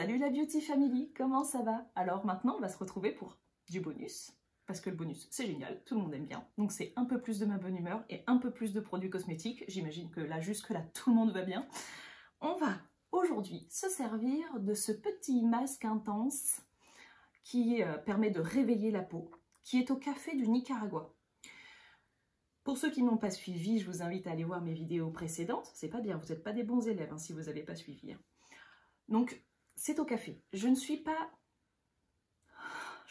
Salut la Beauty Family, comment ça va? Alors maintenant on va se retrouver pour du bonus, parce que le bonus c'est génial, tout le monde aime bien. Donc c'est un peu plus de ma bonne humeur et un peu plus de produits cosmétiques. J'imagine que là, jusque-là, tout le monde va bien. On va aujourd'hui se servir de ce petit masque intense qui permet de réveiller la peau, qui est au café du Nicaragua. Pour ceux qui n'ont pas suivi, je vous invite à aller voir mes vidéos précédentes. C'est pas bien, vous n'êtes pas des bons élèves hein, si vous n'avez pas suivi. Donc, c'est au café. Je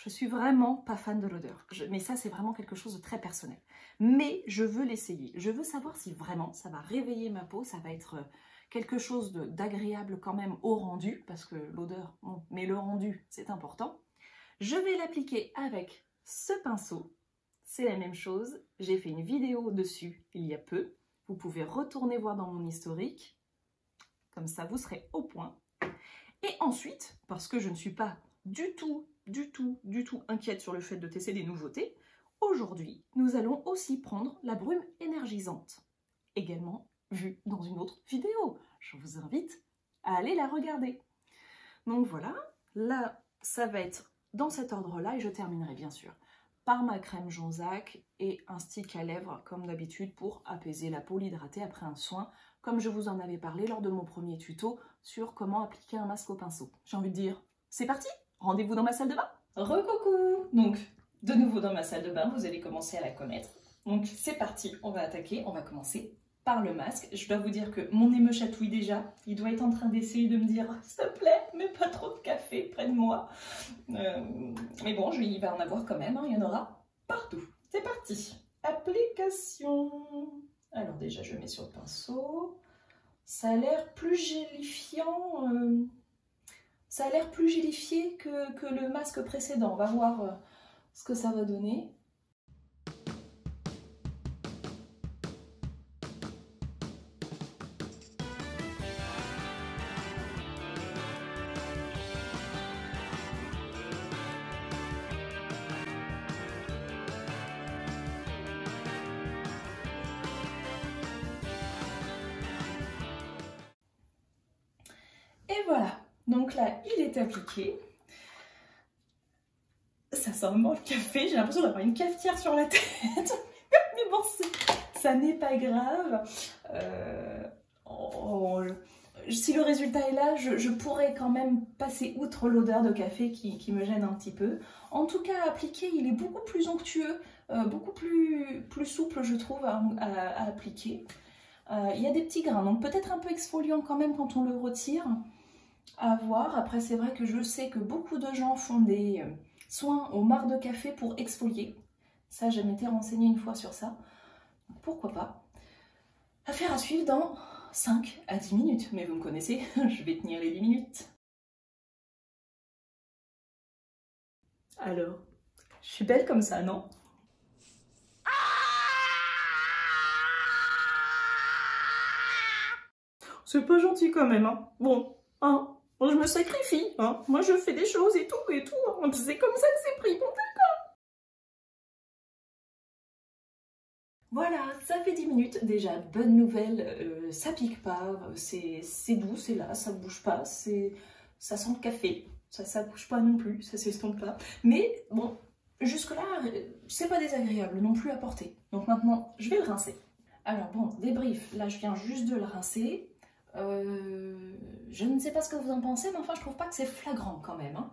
suis vraiment pas fan de l'odeur. Mais ça, c'est vraiment quelque chose de très personnel. Mais je veux l'essayer. Je veux savoir si vraiment ça va réveiller ma peau, ça va être quelque chose d'agréable quand même au rendu, parce que l'odeur, bon, mais le rendu, c'est important. Je vais l'appliquer avec ce pinceau. C'est la même chose. J'ai fait une vidéo dessus il y a peu. Vous pouvez retourner voir dans mon historique. Comme ça, vous serez au point. Et ensuite, parce que je ne suis pas du tout inquiète sur le fait de tester des nouveautés, aujourd'hui, nous allons aussi prendre la brume énergisante, également vue dans une autre vidéo. Je vous invite à aller la regarder. Donc voilà, là, ça va être dans cet ordre-là et je terminerai bien sûr par ma crème Jonzac et un stick à lèvres comme d'habitude pour apaiser la peau, l'hydrater après un soin, comme je vous en avais parlé lors de mon premier tuto sur comment appliquer un masque au pinceau. J'ai envie de dire, c'est parti! Rendez-vous dans ma salle de bain. Recoucou! Donc, de nouveau dans ma salle de bain, vous allez commencer à la connaître. Donc, c'est parti, on va attaquer. On va commencer par le masque. Je dois vous dire que mon nez me chatouille déjà. Il doit être en train d'essayer de me dire « S'il te plaît, mets pas trop de café près de moi. » Mais bon, il va en avoir quand même, hein, il y en aura partout. C'est parti! Application. Alors déjà, je mets sur le pinceau. Ça a l'air plus gélifiant. Ça a l'air plus gélifié que le masque précédent. On va voir ce que ça va donner. Et voilà, donc là, il est appliqué. Ça sent vraiment le café, j'ai l'impression d'avoir une cafetière sur la tête. Mais bon, ça n'est pas grave. Si le résultat est là, je pourrais quand même passer outre l'odeur de café qui me gêne un petit peu. En tout cas, appliqué, il est beaucoup plus onctueux, beaucoup plus souple, je trouve, à appliquer. Il y a des petits grains, donc peut-être un peu exfoliant quand même quand on le retire. À voir. Après, c'est vrai que je sais que beaucoup de gens font des soins au marc de café pour exfolier. Ça, j'ai m'étais renseignée une fois sur ça. Pourquoi pas? Affaire à suivre dans 5 à 10 minutes. Mais vous me connaissez, je vais tenir les 10 minutes. Alors, je suis belle comme ça, non? C'est pas gentil quand même, hein. Bon, hein. Je me sacrifie, hein. Moi je fais des choses et tout, hein. C'est comme ça que c'est pris, bon d'accord. Voilà, ça fait 10 minutes déjà, bonne nouvelle, ça pique pas, c'est doux, c'est là, ça bouge pas, ça sent le café, ça bouge pas non plus, ça s'estompe pas. Mais bon, jusque là, c'est pas désagréable non plus à porter. Donc maintenant, je vais le rincer. Alors bon, débrief, là je viens juste de le rincer. Je ne sais pas ce que vous en pensez, mais enfin je trouve pas que c'est flagrant quand même, hein.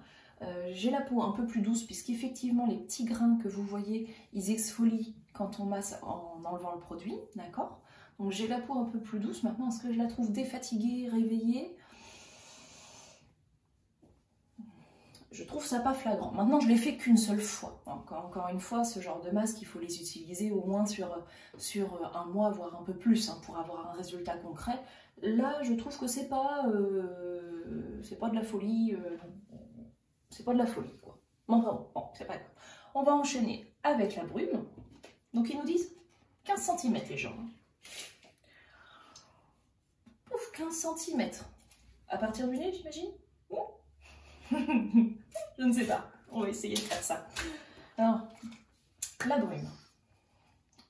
J'ai la peau un peu plus douce puisqu'effectivement les petits grains que vous voyez, ils exfolient quand on masse en enlevant le produit, d'accord? Donc j'ai la peau un peu plus douce. Maintenant, est-ce que je la trouve défatiguée, réveillée? Je trouve ça pas flagrant. Maintenant, je l'ai fait qu'une seule fois. Encore une fois, ce genre de masque, il faut les utiliser au moins sur un mois, voire un peu plus, hein, pour avoir un résultat concret. Là, je trouve que c'est pas de la folie. C'est pas de la folie, quoi. Bon, c'est pas grave. On va enchaîner avec la brume. Donc, ils nous disent 15 cm les gens. Ouf, 15 cm. À partir du nez, j'imagine? Je ne sais pas. On va essayer de faire ça. Alors, la brume.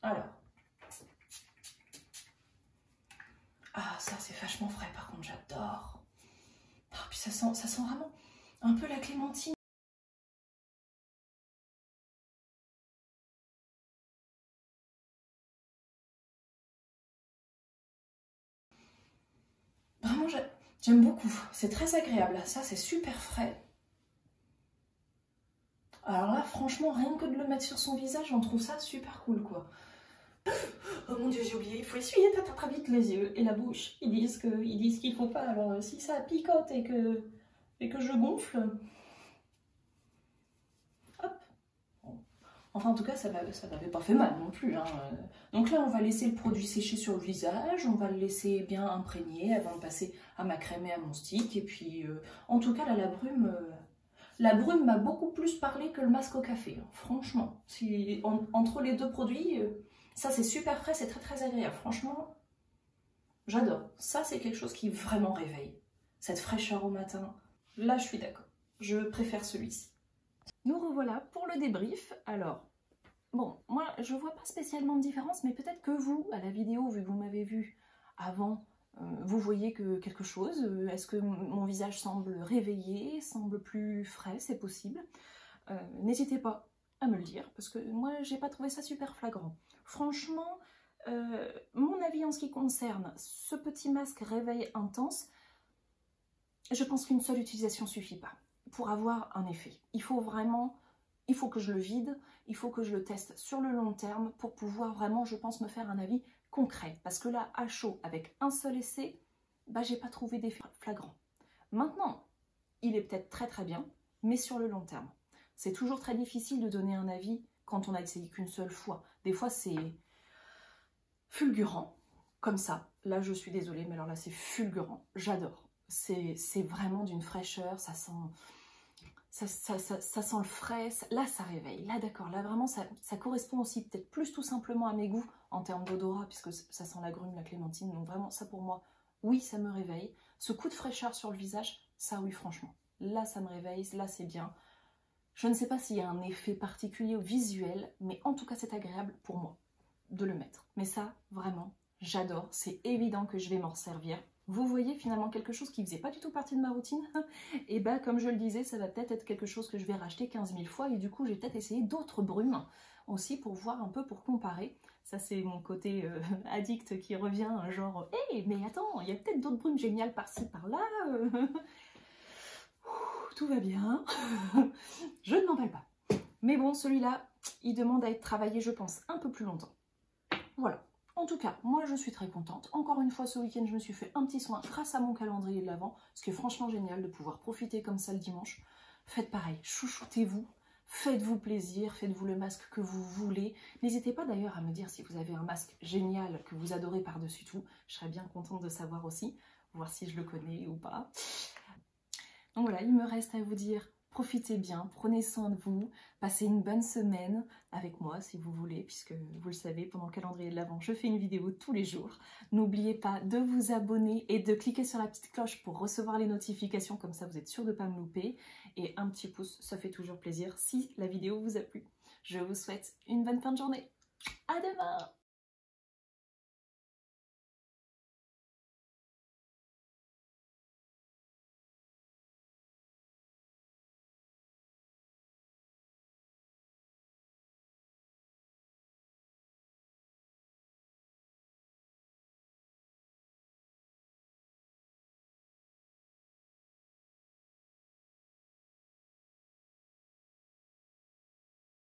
Alors. Ah, ça, c'est vachement frais, par contre, j'adore. Oh, puis puis ça sent vraiment un peu la clémentine. Vraiment, j'aime beaucoup. C'est très agréable. Ça, c'est super frais. Alors là, franchement, rien que de le mettre sur son visage, on trouve ça super cool, quoi. Oh mon Dieu, j'ai oublié. Il faut essuyer très vite les yeux et la bouche. Ils disent qu'il faut pas. Alors, si ça picote et que je gonfle... Hop. Enfin, en tout cas, ça m'avait pas fait mal non plus, hein. Donc là, on va laisser le produit sécher sur le visage, on va le laisser bien imprégner avant de passer à ma crème et à mon stick. Et puis, en tout cas, là, la brume m'a beaucoup plus parlé que le masque au café, hein. Franchement. Entre les deux produits, ça, c'est super frais, c'est très agréable. Franchement, j'adore. Ça, c'est quelque chose qui vraiment réveille. Cette fraîcheur au matin, là, je suis d'accord. Je préfère celui-ci. Nous revoilà pour le débrief. Alors, bon, moi, je vois pas spécialement de différence, mais peut-être que vous, à la vidéo, vu que vous m'avez vu avant, vous voyez que quelque chose. Est-ce que mon visage semble réveillé, semble plus frais? C'est possible. N'hésitez pas à me le dire, parce que moi, j'ai pas trouvé ça super flagrant. Franchement, mon avis en ce qui concerne ce petit masque réveil intense, je pense qu'une seule utilisation suffit pas pour avoir un effet. Il faut que je le vide, il faut que je le teste sur le long terme pour pouvoir vraiment, je pense, me faire un avis concret. Parce que là, à chaud, avec un seul essai, bah, j'ai pas trouvé d'effet flagrant. Maintenant, il est peut-être très bien, mais sur le long terme. C'est toujours très difficile de donner un avis quand on a essayé qu'une seule fois. Des fois, c'est fulgurant, comme ça. Là, je suis désolée, mais alors là, c'est fulgurant. J'adore. C'est vraiment d'une fraîcheur, ça sent le frais, là ça réveille, là d'accord, là vraiment ça correspond aussi peut-être plus tout simplement à mes goûts en termes d'odorat, puisque ça sent l'agrume, la clémentine, donc vraiment ça pour moi, oui ça me réveille. Ce coup de fraîcheur sur le visage, ça oui franchement, là ça me réveille, là c'est bien. Je ne sais pas s'il y a un effet particulier au visuel, mais en tout cas c'est agréable pour moi de le mettre. Mais ça, vraiment, j'adore, c'est évident que je vais m'en servir. Vous voyez finalement quelque chose qui ne faisait pas du tout partie de ma routine. Et bah comme je le disais, ça va peut-être être quelque chose que je vais racheter 15 000 fois et du coup j'ai peut-être essayé d'autres brumes aussi pour voir un peu, pour comparer. Ça c'est mon côté addict qui revient, genre « Hey, mais attends, il y a peut-être d'autres brumes géniales par-ci, par-là. » Tout va bien. Je ne m'emballe pas. Mais bon, celui-là, il demande à être travaillé, je pense, un peu plus longtemps. Voilà. En tout cas, moi je suis très contente. Encore une fois, ce week-end, je me suis fait un petit soin grâce à mon calendrier de l'Avent, ce qui est franchement génial de pouvoir profiter comme ça le dimanche. Faites pareil, chouchoutez-vous, faites-vous plaisir, faites-vous le masque que vous voulez. N'hésitez pas d'ailleurs à me dire si vous avez un masque génial que vous adorez par-dessus tout. Je serais bien contente de savoir aussi, voir si je le connais ou pas. Donc voilà, il me reste à vous dire... Profitez bien, prenez soin de vous, passez une bonne semaine avec moi si vous voulez, puisque vous le savez, pendant le calendrier de l'Avent, je fais une vidéo tous les jours. N'oubliez pas de vous abonner et de cliquer sur la petite cloche pour recevoir les notifications, comme ça vous êtes sûr de ne pas me louper. Et un petit pouce, ça fait toujours plaisir si la vidéo vous a plu. Je vous souhaite une bonne fin de journée. À demain!